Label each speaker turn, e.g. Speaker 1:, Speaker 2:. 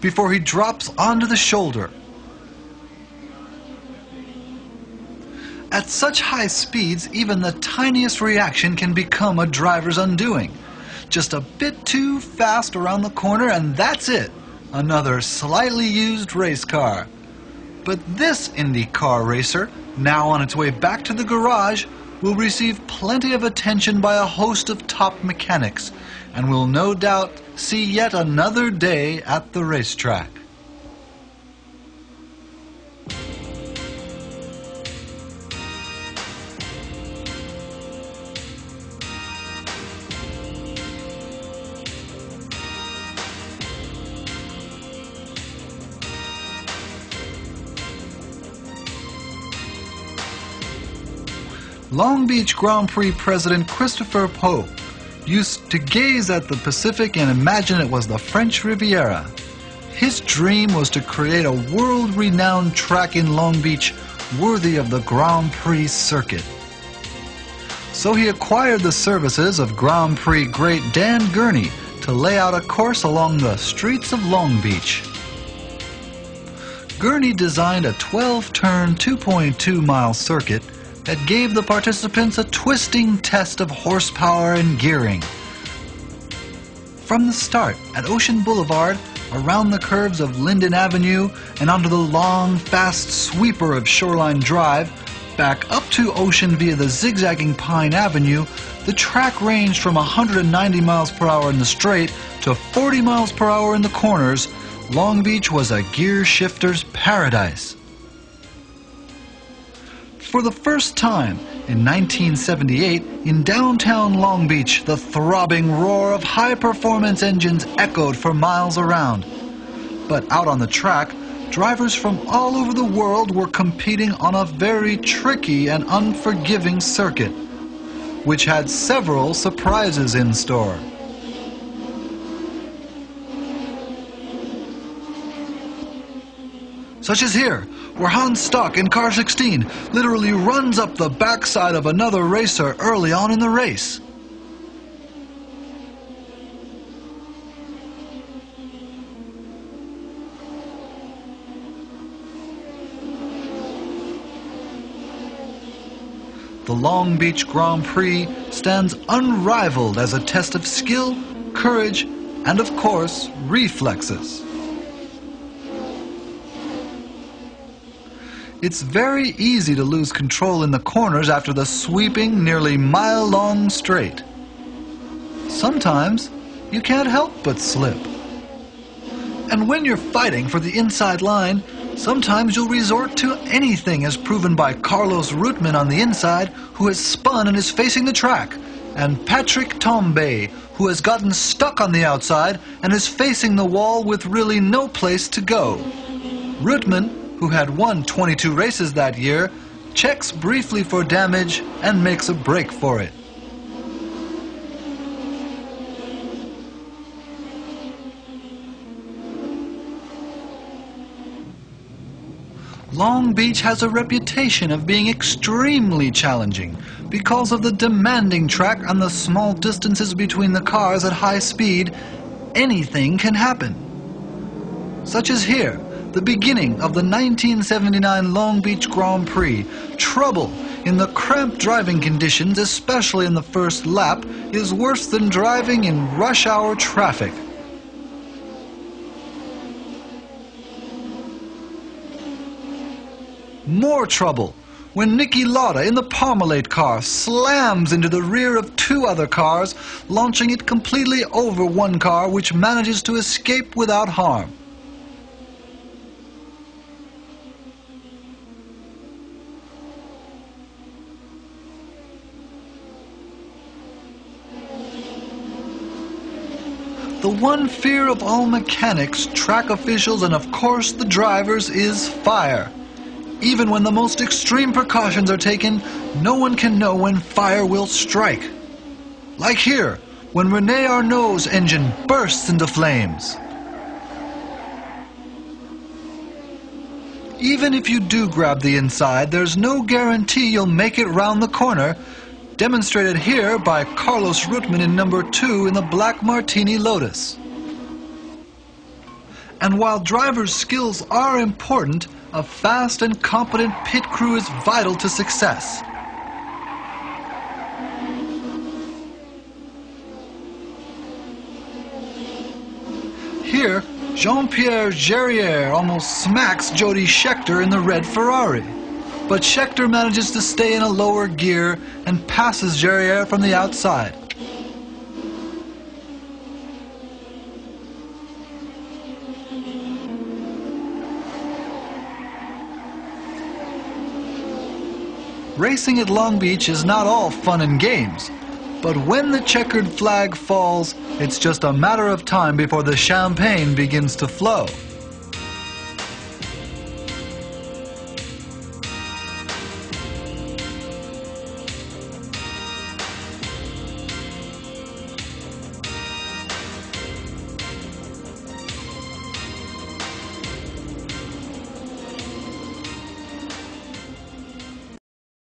Speaker 1: before he drops onto the shoulder. At such high speeds, even the tiniest reaction can become a driver's undoing. Just a bit too fast around the corner and that's it. Another slightly used race car. But this Indy car racer, now on its way back to the garage, will receive plenty of attention by a host of top mechanics and will no doubt see yet another day at the racetrack. Long Beach Grand Prix President Christopher Poe used to gaze at the Pacific and imagine it was the French Riviera. His dream was to create a world-renowned track in Long Beach worthy of the Grand Prix circuit. So he acquired the services of Grand Prix great Dan Gurney to lay out a course along the streets of Long Beach. Gurney designed a 12-turn, 2.2-mile circuit that gave the participants a twisting test of horsepower and gearing. From the start at Ocean Boulevard, around the curves of Linden Avenue, and onto the long, fast sweeper of Shoreline Drive, back up to Ocean via the zigzagging Pine Avenue, the track ranged from 190 miles per hour in the straight to 40 miles per hour in the corners. Long Beach was a gear shifter's paradise. For the first time, in 1978, in downtown Long Beach, the throbbing roar of high-performance engines echoed for miles around. But out on the track, drivers from all over the world were competing on a very tricky and unforgiving circuit, which had several surprises in store. Such as here, where Hans Stock in car 16 literally runs up the backside of another racer early on in the race. The Long Beach Grand Prix stands unrivaled as a test of skill, courage, and of course, reflexes. It's very easy to lose control in the corners after the sweeping, nearly mile-long straight. Sometimes you can't help but slip. And when you're fighting for the inside line, sometimes you'll resort to anything, as proven by Carlos Rootman on the inside, who has spun and is facing the track, and Patrick Tambay, who has gotten stuck on the outside and is facing the wall with really no place to go. Rootman, who had won 22 races that year, checks briefly for damage and makes a break for it. Long Beach has a reputation of being extremely challenging because of the demanding track and the small distances between the cars at high speed. Anything can happen. Such as here, the beginning of the 1979 Long Beach Grand Prix. Trouble in the cramped driving conditions, especially in the first lap, is worse than driving in rush hour traffic. More trouble when Niki Lauda in the Parmalat car slams into the rear of two other cars, launching it completely over one car, which manages to escape without harm. The one fear of all mechanics, track officials, and of course the drivers is fire. Even when the most extreme precautions are taken, no one can know when fire will strike. Like here, when René Arnoux' engine bursts into flames. Even if you do grab the inside, there's no guarantee you'll make it round the corner, demonstrated here by Carlos Rootman in number 2 in the Black Martini Lotus. And while drivers' skills are important, a fast and competent pit crew is vital to success. Here, Jean-Pierre Jarier almost smacks Jody Scheckter in the red Ferrari. But Scheckter manages to stay in a lower gear and passes Jarier from the outside. Racing at Long Beach is not all fun and games, but when the checkered flag falls, it's just a matter of time before the champagne begins to flow.